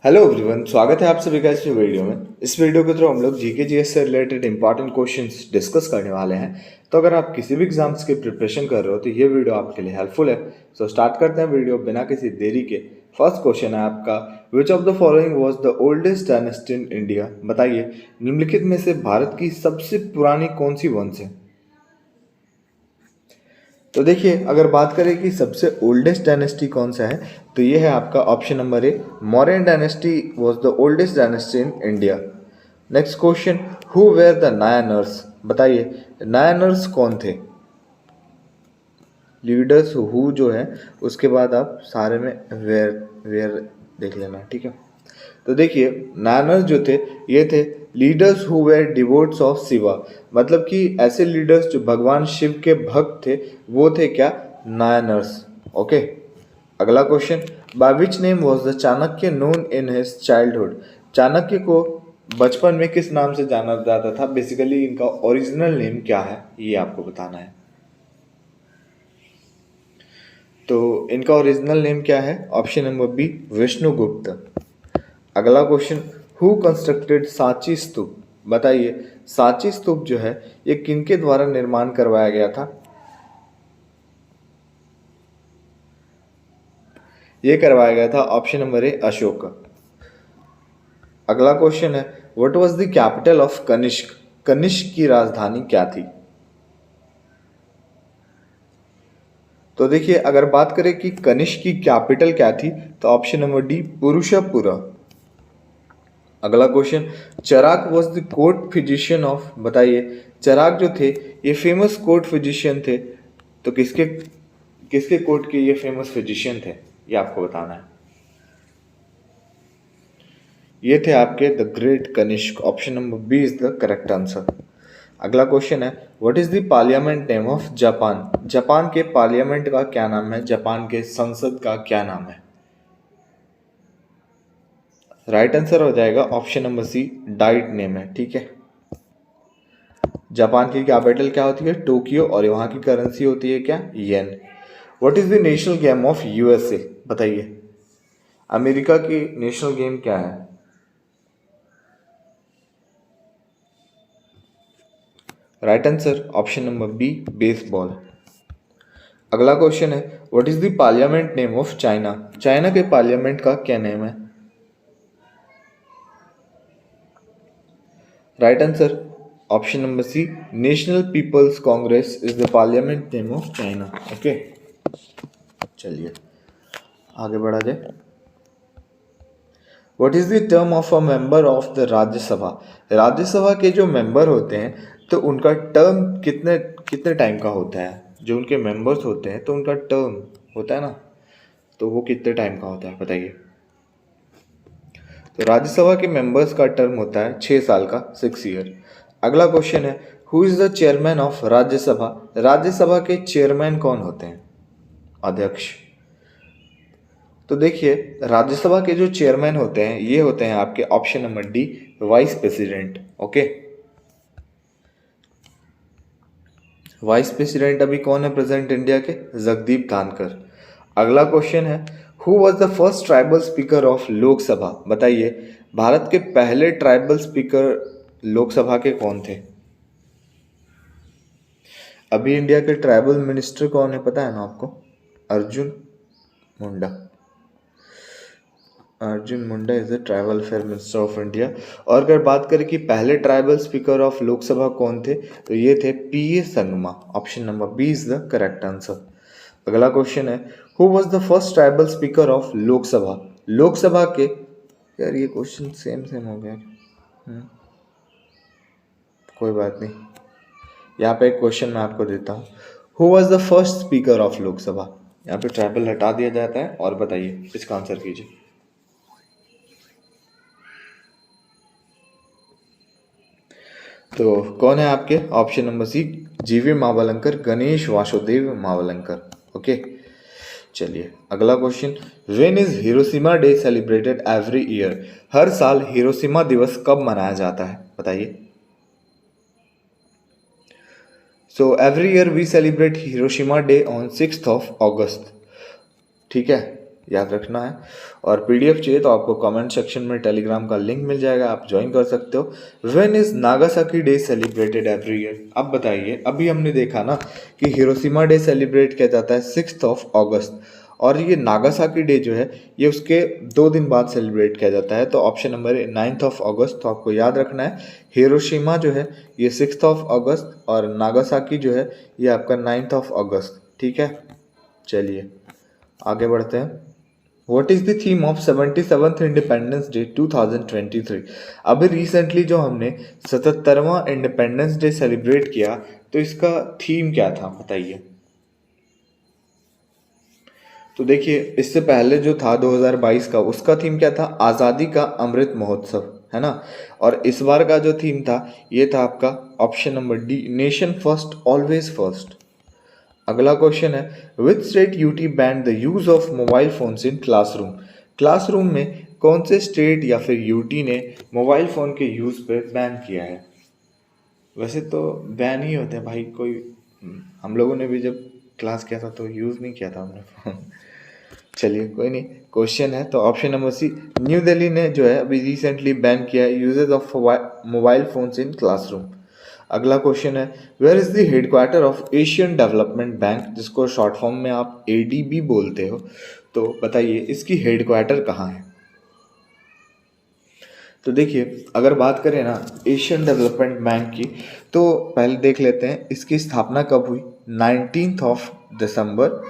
Hello everyone, स्वागत है आप सभी का इस वीडियो में। इस वीडियो के थ्रू हम लोग जीके जीएस से रिलेटेड इंपॉर्टेंट क्वेश्चंस डिस्कस करने वाले हैं। तो अगर आप किसी भी एग्जाम्स की प्रिपरेशन कर रहे हो तो ये वीडियो आपके लिए हेल्पफुल है। सो स्टार्ट करते हैं वीडियो बिना किसी देरी के। फर्स्ट क्वेश्चन है आपका, विच of the following was the oldest dynasty in India? बताइए, निम्नलिखित में से भारत की सबसे पुरानी कौन सी वंश है? तो देखिए, अगर बात करें कि सबसे ओल्डेस्ट डायनेस्टी कौन सा है, तो ये है आपका option number A, Mauryan dynasty was the oldest dynasty in India. Next question, who were the Nayanars? बताइए, नायनर्स कौन थे? लीडर्स हु जो है उसके बाद आप सारे में वेयर वेयर देख लेना, ठीक है। तो देखिए, नायनर्स जो थे ये थे leaders who were devotees of Shiva. मतलब कि ऐसे लीडर्स जो भगवान शिव के भक्त थे वो थे क्या? नायनर्स। ओके। अगला question, by which name was the Chanakya known in his childhood? Chanakya को बचपन में किस नाम से जाना जाता था? बेसिकली इनका ओरिजिनल नेम क्या है ये आपको बताना है। तो इनका ओरिजिनल नेम क्या है? Option number B, Vishnugupta. अगला question, who constructed Sanchi stupa? बताइए, सांची स्तूप जो है ये किनके द्वारा निर्माण करवाया गया था? ये करवाया गया था ऑप्शन नंबर ए, अशोक। अगला क्वेश्चन है, what was the capital of Kanishka? Kanishka की राजधानी क्या थी? तो देखिए, अगर बात करें कि कनिष्क की कैपिटल क्या थी, तो ऑप्शन नंबर डी, पुरुषपुरा। अगला question, Charaka was the court physician of? बताइए, चराक जो थे ये फेमस कोर्ट फिजिशियन थे, तो किसके किसके कोर्ट के ये फेमस फिजिशियन थे ये आपको बताना है। ये थे आपके the great Kanishka. Option number B is the correct answer. अगला क्वेश्चन है, what is the parliament name of Japan? Japan के पार्लियामेंट का क्या नाम है? जापान के संसद का क्या नाम है? राइट आंसर हो जाएगा option number C, Diet name है, ठीक है। जापान की कैपिटल क्या होती है? टोक्यो, और वहाँ की करेंसी होती है क्या? Yen. What is the national game of USA? बताइए, अमेरिका की नेशनल गेम क्या है? Right answer option number B, baseball. अगला क्वेश्चन है, what is the parliament name of China? China के पार्लियामेंट का क्या नेम है? Right answer option number C, national people's congress is the parliament name of China. Okay, चलिए आगे बढ़ा जाए। What is the term of a member of the Rajya Sabha? Rajya Sabha के जो मेंबर होते हैं तो उनका टर्म कितने कितने टाइम का होता है? जो उनके मेंबर्स होते हैं तो उनका टर्म होता है ना, तो वो कितने टाइम का होता है बताइए। तो राज्यसभा के मेंबर्स का टर्म होता है 6 साल का, 6 ईयर। अगला क्वेश्चन है, who is the chairman of Rajya Sabha? Rajya Sabha के चेयरमैन कौन होते हैं? अध्यक्ष। तो देखिए, राज्यसभा के जो चेयरमैन होते हैं ये होते हैं आपके option number D, vice president. Okay, vice president अभी कौन है प्रेजेंट इंडिया के? जगदीप धानकर। अगला क्वेश्चन है, who was the first tribal speaker of Lok Sabha? बताइए, भारत के पहले ट्राइबल स्पीकर लोकसभा के कौन थे? अभी इंडिया के ट्राइबल मिनिस्टर कौन है पता है ना आपको? Arjun Munda. Arjun Munda is the tribal welfare minister of India. और अगर बात करें कि पहले ट्राइबल स्पीकर ऑफ लोकसभा कौन थे, तो ये थे P A Sangma. Option number B is the correct answer. अगला क्वेश्चन है, who was the first tribal speaker of Lok Sabha? Lok Sabha के, यार ये क्वेश्चन सेम सेम हो गया। कोई बात नहीं, यहाँ पे एक क्वेश्चन मैं आपको देता हूँ, who was the first speaker of Lok Sabha? यहाँ पे ट्राइबल हटा दिया जाता है और बताइए, इसका आंसर कीजिए। तो कौन है आपके? Option number C, G V Mavalankar, Ganesh Vasudev Mavalankar. Okay, चलिए अगला question, when is Hiroshima day celebrated every year? हर साल हिरोशिमा दिवस कब मनाया जाता है बताइए। So every year we celebrate Hiroshima day on 6th of August, ठीक है। याद रखना है। और पीडीएफ चाहिए तो आपको कमेंट सेक्शन में टेलीग्राम का लिंक मिल जाएगा, आप ज्वाइन कर सकते हो। When is Nagasaki day celebrated every year? अब बताइए, अभी हमने देखा ना कि हिरोशिमा डे सेलिब्रेट किया जाता है 6 अगस्त, और ये नागासाकी डे जो है ये उसके 2 दिन बाद सेलिब्रेट किया जाता है। तो ऑप्शन नंबर है 9 अगस्त। तो आपको याद रखना है हिरोशिमा जो है ये 6 अगस्त और नागासाकी जो है ये आपका 9 अगस्त। ठीक है, चलिए आगे बढ़ते हैं। What is the theme of 77th independence day 2023? अभी रिसेंटली जो हमने 77वां इंडिपेंडेंस डे सेलिब्रेट किया, तो इसका थीम क्या था बताइए। तो देखिए, इससे पहले जो था 2022 का, उसका थीम क्या था? आज़ादी का अमृत महोत्सव, है ना। और इस बार का जो थीम था ये था आपका option number D, nation first always first. अगला क्वेश्चन है, which state UT band the use of mobile phones in classroom? Classroom में कौन से स्टेट या फिर यूटी ने मोबाइल फ़ोन के यूज़ पे बैन किया है? वैसे तो बैन ही होते हैं भाई, कोई हम लोगों ने भी जब क्लास किया था तो यूज़ नहीं किया था हमने फ़ोन। चलिए कोई नहीं, क्वेश्चन है तो option number C, New Delhi ने जो है अभी रिसेंटली बैन किया है usages of mobile phones in classroom. अगला क्वेश्चन है, where is the headquarter of Asian development bank, जिसको शॉर्ट फॉर्म में आप एडीबी बोलते हो, तो बताइए इसकी हेडक्वार्टर कहाँ है? तो देखिए, अगर बात करें ना एशियन डेवलपमेंट बैंक की, तो पहले देख लेते हैं इसकी स्थापना कब हुई। 19 दिसंबर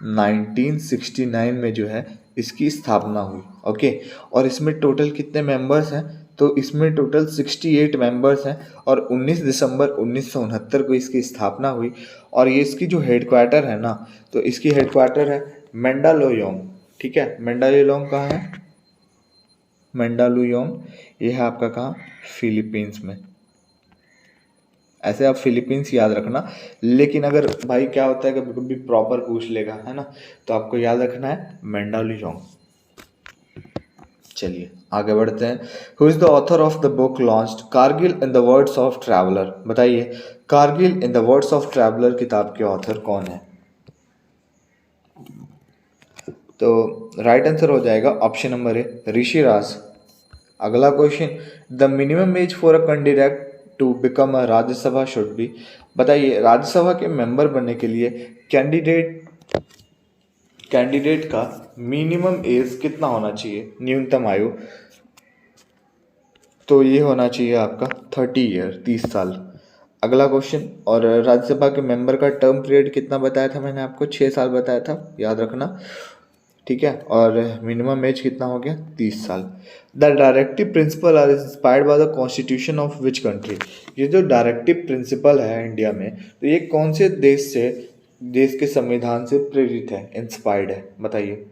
1969 में जो है इसकी स्थापना हुई। ओके, और इसमें टोटल कितने मेंबर्स हैं? तो इसमें टोटल 68 मेंबर्स हैं, और 19 दिसंबर 1969 को इसकी स्थापना हुई। और ये इसकी जो हेडक्वार्टर है ना, तो इसकी हेडक्वार्टर है मेंडालोयोंग। ठीक है, मेंडालोयोंग कहाँ है? मेंडालुयोंग ये है आपका कहाँ? फिलीपींस में। ऐसे आप फिलीपींस याद रखना, लेकिन अगर भाई क्या होता है कभी कभी प्रॉपर पूछ लेगा, है ना, तो आपको याद रखना है मेंडालुयोंग। चलिए आगे बढ़ते हैं। Who is the author of the book launched Kargil in the words of traveller? बताइए Kargil in the words of traveller किताब के ऑथर कौन है? तो राइट आंसर हो जाएगा ऑप्शन नंबर ए, ऋषिराज। अगला question, the minimum age for a candidate to become a Rajya Sabha should be? बताइए राज्यसभा के मेंबर बनने के लिए कैंडिडेट का मिनिमम एज कितना होना चाहिए, न्यूनतम आयु? तो ये होना चाहिए आपका 30 ईयर, 30 साल। अगला क्वेश्चन, और राज्यसभा के मेंबर का टर्म पीरियड कितना बताया था मैंने आपको? 6 साल बताया था, याद रखना। ठीक है, और मिनिमम एज कितना हो गया? 30 साल। The directive principle are inspired by the constitution of which country? ये जो डायरेक्टिव प्रिंसिपल है इंडिया में, तो ये कौन से देश के संविधान से प्रेरित है, इंस्पायर्ड है? बताइए।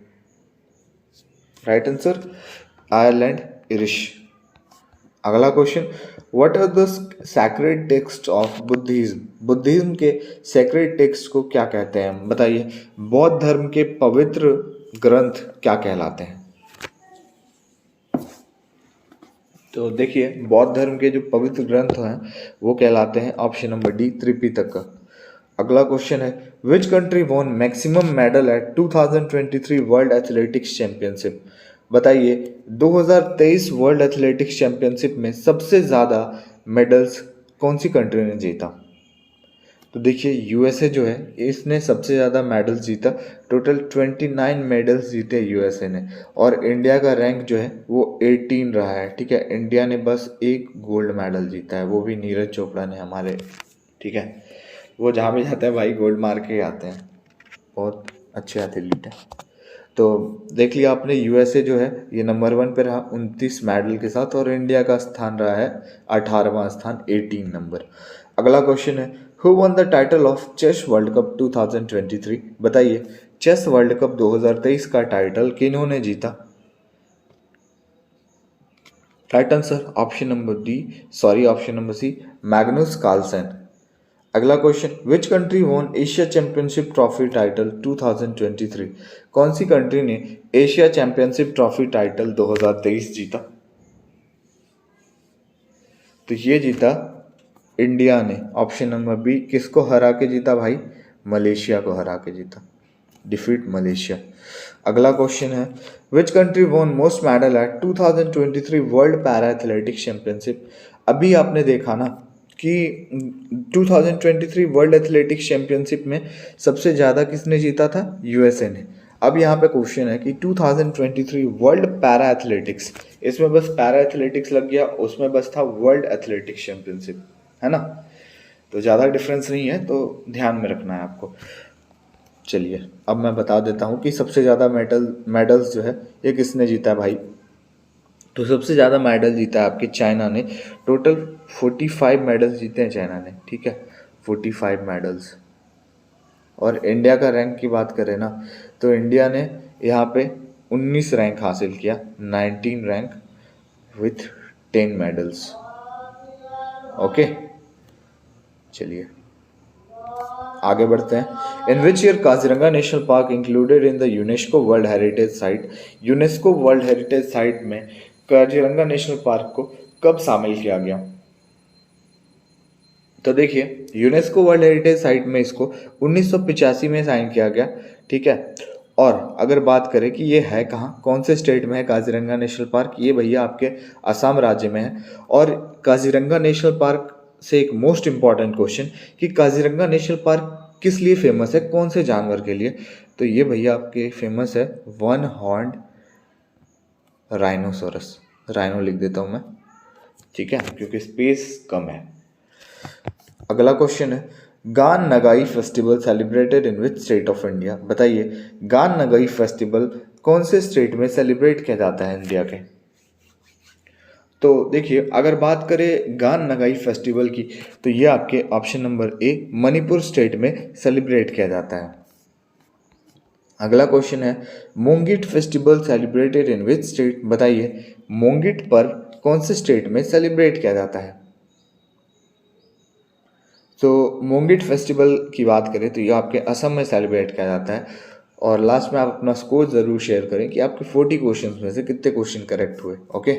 Right answer Ireland, Irish. अगला question, what are the sacred text of Buddhism? Buddhism के सैक्रेड टेक्स्ट को क्या कहते हैं? बताइए बौद्ध धर्म के पवित्र ग्रंथ क्या कहलाते हैं? तो देखिए, बौद्ध धर्म के जो पवित्र ग्रंथ हैं वो कहलाते हैं ऑप्शन नंबर डी, त्रिपिटक। अगला क्वेश्चन है, विच country von maximum medal at 2023 world athletics championship? बताइए 2023 वर्ल्ड एथलेटिक्स चैंपियनशिप में सबसे ज़्यादा मेडल्स कौन सी कंट्री ने जीता? तो देखिए यूएसए जो है इसने सबसे ज़्यादा मेडल्स जीता, टोटल 29 मेडल्स जीते यूएसए ने। और इंडिया का रैंक जो है वो 18 रहा है। ठीक है, इंडिया ने बस एक गोल्ड मेडल जीता है, वो भी नीरज चोपड़ा ने हमारे। ठीक है, वो जहाँ भी जाते हैं भाई गोल्ड मार के ही आते हैं, बहुत अच्छे एथलीट हैं। तो देख लिया आपने, यूएसए जो है ये नंबर 1 पे रहा 29 मेडल के साथ, और इंडिया का स्थान रहा है 18वां स्थान, 18 नंबर। अगला क्वेश्चन है, who won the title of chess world cup 2023? बताइए चेस वर्ल्ड कप 2023 का टाइटल किन्होंने जीता? Right answer option number D, sorry option number C, Magnus Carlsen. अगला question, which country won Asia championship trophy title 2023? कौन सी country ने Asia championship trophy title 2023 जीता? तो ये जीता इंडिया ने, ऑप्शन नंबर बी। किसको हरा के जीता भाई? मलेशिया को हरा के जीता। Defeat Malaysia. अगला क्वेश्चन है विच country von most medal at 2023 world para athletics championship. अभी आपने देखा ना कि 2023 वर्ल्ड एथलेटिक्स चैंपियनशिप में सबसे ज़्यादा किसने जीता था? यूएसए ने। अब यहाँ पे क्वेश्चन है कि 2023 वर्ल्ड पैरा एथलेटिक्स, इसमें बस पैरा एथलेटिक्स लग गया, उसमें बस था वर्ल्ड एथलेटिक्स चैंपियनशिप, है ना, तो ज़्यादा डिफरेंस नहीं है, तो ध्यान में रखना है आपको। चलिए अब मैं बता देता हूँ कि सबसे ज़्यादा मेडल्स जो है ये किसने जीता है भाई। तो सबसे ज़्यादा मेडल जीता है आपके चाइना ने, टोटल 45 मेडल्स जीते हैं चाइना ने, ठीक है, 45 मेडल्स। और इंडिया का रैंक की बात करें ना, तो इंडिया ने यहाँ पे 19 रैंक हासिल किया, 19 रैंक विथ 10 मेडल्स। ओके, चलिए आगे बढ़ते हैं। In which year Kaziranga national park included in the UNESCO world heritage site. UNESCO world heritage site में काजीरंगा नेशनल पार्क को कब शामिल किया गया? तो देखिए यूनेस्को वर्ल्ड हेरिटेज साइट में इसको 1985 में साइन किया गया, ठीक है। और अगर बात करें कि ये है कहाँ, कौन से स्टेट में है काजीरंगा नेशनल पार्क, ये भैया आपके असम राज्य में है। और काजीरंगा नेशनल पार्क से एक मोस्ट इम्पॉर्टेंट क्वेश्चन कि काजीरंगा नेशनल पार्क किस लिए फेमस है, कौन से जानवर के लिए? तो ये भैया आपके फेमस है वन हॉर्न्ड राइनोसोरस, राइनो लिख देता हूँ मैं, ठीक है, क्योंकि स्पेस कम है। अगला क्वेश्चन है Gaan Ngai festival celebrated in which state of India. बताइए गान नगाई फेस्टिवल कौन से स्टेट में सेलिब्रेट किया जाता है इंडिया के? तो देखिए अगर बात करें गान नगाई फेस्टिवल की, तो ये आपके option number A Manipur state में सेलिब्रेट किया जाता है। अगला क्वेश्चन है Mongit festival celebrated in which state. बताइए मोंगिट पर्व कौन से स्टेट में सेलिब्रेट किया जाता है? तो मोंगिट फेस्टिवल की बात करें तो ये आपके असम में सेलिब्रेट किया जाता है। और लास्ट में आप अपना स्कोर ज़रूर शेयर करें कि आपके 40 क्वेश्चंस में से कितने क्वेश्चन करेक्ट हुए, ओके।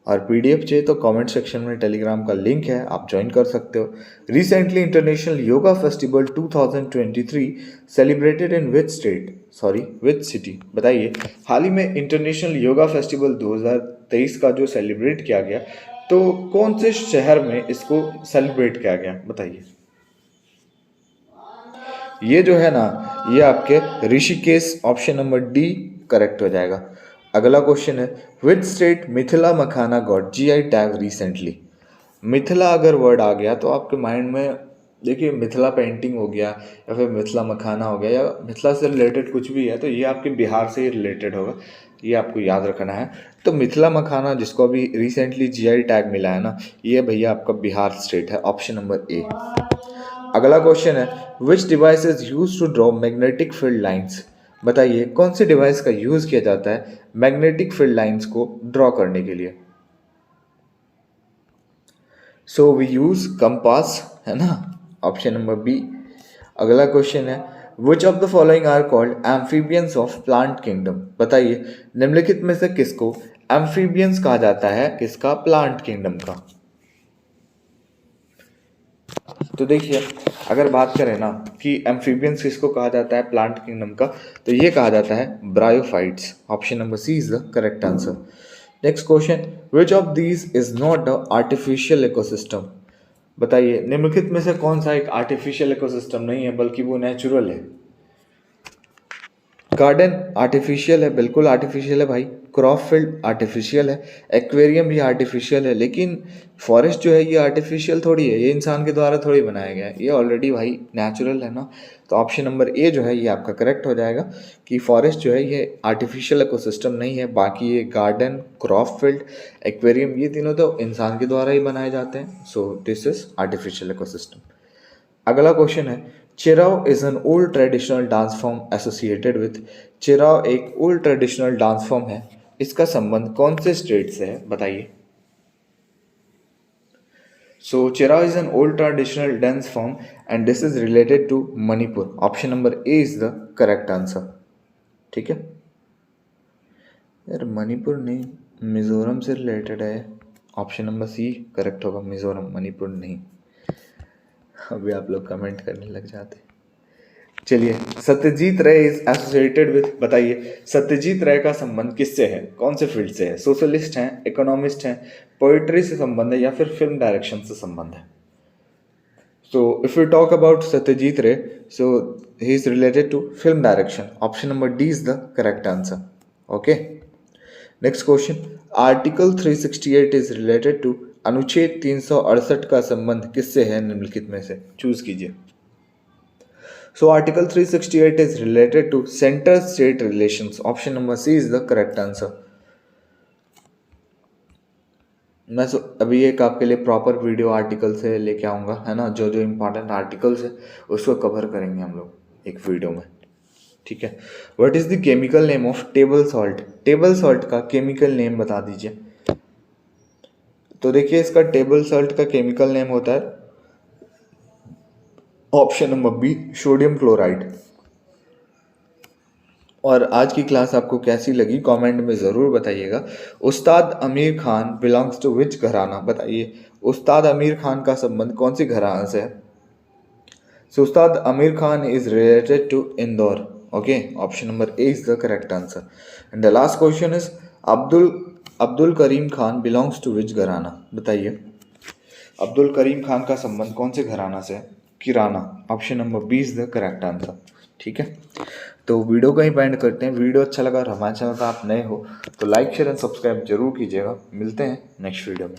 और पीडीएफ चाहिए तो कमेंट सेक्शन में टेलीग्राम का लिंक है, आप ज्वाइन कर सकते हो। Recently international yoga festival 2023 celebrated in which state, sorry which city. बताइए हाल ही में इंटरनेशनल योगा फेस्टिवल 2023 का जो सेलिब्रेट किया गया, तो कौन से शहर में इसको सेलिब्रेट किया गया? बताइए। ये जो है ना, ये आपके Rishikesh, option number D correct हो जाएगा। अगला क्वेश्चन है which state Mithila makhana got GI tag recently. Mithila अगर वर्ड आ गया तो आपके माइंड में देखिए मिथिला पेंटिंग हो गया या फिर मिथिला मखाना हो गया या मिथिला से रिलेटेड कुछ भी है, तो ये आपके बिहार से ही रिलेटेड होगा, ये आपको याद रखना है। तो मिथिला मखाना जिसको अभी रिसेंटली जीआई टैग मिला है ना, ये भैया आपका बिहार स्टेट है, ऑप्शन नंबर ए। अगला क्वेश्चन है which device is use to draw magnetic field lines. बताइए कौन सी डिवाइस का यूज किया जाता है मैग्नेटिक फील्ड लाइंस को ड्रॉ करने के लिए? सो वी यूज कंपास, है ना, ऑप्शन नंबर बी। अगला क्वेश्चन है which of the following are called amphibians of plant kingdom. बताइए निम्नलिखित में से किसको एम्फीबियंस कहा जाता है, किसका? प्लांट किंगडम का। तो देखिए अगर बात करें ना कि एम्फीबियंस किसको कहा जाता है प्लांट किंगडम का, तो ये कहा जाता है bryophytes, option number C is the correct answer. Next question which of these is not a artificial ecosystem. बताइए निम्नलिखित में से कौन सा एक आर्टिफिशियल इकोसिस्टम नहीं है बल्कि वो नेचुरल है? गार्डन आर्टिफिशियल है, बिल्कुल आर्टिफिशियल है भाई। क्रॉप फील्ड आर्टिफिशियल है, एक्वेरियम भी आर्टिफिशियल है, लेकिन फॉरेस्ट जो है ये आर्टिफिशियल थोड़ी है, ये इंसान के द्वारा थोड़ी बनाया गया है, ये ऑलरेडी भाई नेचुरल है ना। तो ऑप्शन नंबर ए जो है ये आपका करेक्ट हो जाएगा कि फॉरेस्ट जो है ये आर्टिफिशियल इकोसिस्टम नहीं है। बाकी ये गार्डन, क्रॉप फील्ड, एक्वेरियम, ये तीनों तो इंसान के द्वारा ही बनाए जाते हैं। So this is artificial ecosystem. अगला क्वेश्चन है Cheraw is an old traditional dance form associated with. Cheraw एक ओल्ड ट्रेडिशनल डांस फॉर्म है, इसका संबंध कौन से स्टेट से है? बताइए। So Cheraw is an old traditional dance form and this is related to Manipur, option number A is the correct answer, ठीक है। यार मणिपुर नहीं, मिजोरम से रिलेटेड है, ऑप्शन नंबर सी करेक्ट होगा, मिजोरम, मणिपुर नहीं। अभी आप लोग कमेंट करने लग जाते। चलिए, सत्यजीत रे इज एसोसिएटेड विद, बताइए सत्यजीत रे का संबंध किससे है, कौन से फील्ड से है? सोशलिस्ट हैं, इकोनॉमिस्ट हैं, पोइट्री से संबंध है या फिर फिल्म डायरेक्शन से संबंध है? So if we talk about Satyajit Ray, so he is related to film direction. Option number D is the correct answer. Okay. Next question. Article 368 is related to अनुच्छेद 368 का संबंध किससे है निम्नलिखित में से? चूज कीजिए. So Article 368 is related to center-state relations. Option number C is the correct answer. मैं अभी एक आपके लिए प्रॉपर वीडियो आर्टिकल से लेके आऊँगा, है ना, जो जो इम्पोर्टेंट आर्टिकल्स है उसको कवर करेंगे हम लोग एक वीडियो में, ठीक है. What is the chemical name of table salt? Table salt का केमिकल नेम बता दीजिए. तो देखिए इसका टेबल सॉल्ट का केमिकल नेम होता है option number B, sodium chloride. और आज की क्लास आपको कैसी लगी कमेंट में ज़रूर बताइएगा. उस्ताद Aamir Khan belongs to which gharana? बताइए उस्ताद आमिर खान का संबंध कौन सी घराना से है? So Ustad Aamir Khan is related to Indore. Okay, option number A is the correct answer. And the last question is Abdul Karim Khan belongs to which gharana? बताइए अब्दुल करीम खान का संबंध कौन से घराना से है? Kirana. Option number B is the correct answer. ठीक है, तो वीडियो को ही एंड करते हैं. वीडियो अच्छा लगा और हमारे चैनल पर आप नए हो तो लाइक शेयर एंड सब्सक्राइब जरूर कीजिएगा. मिलते हैं नेक्स्ट वीडियो में.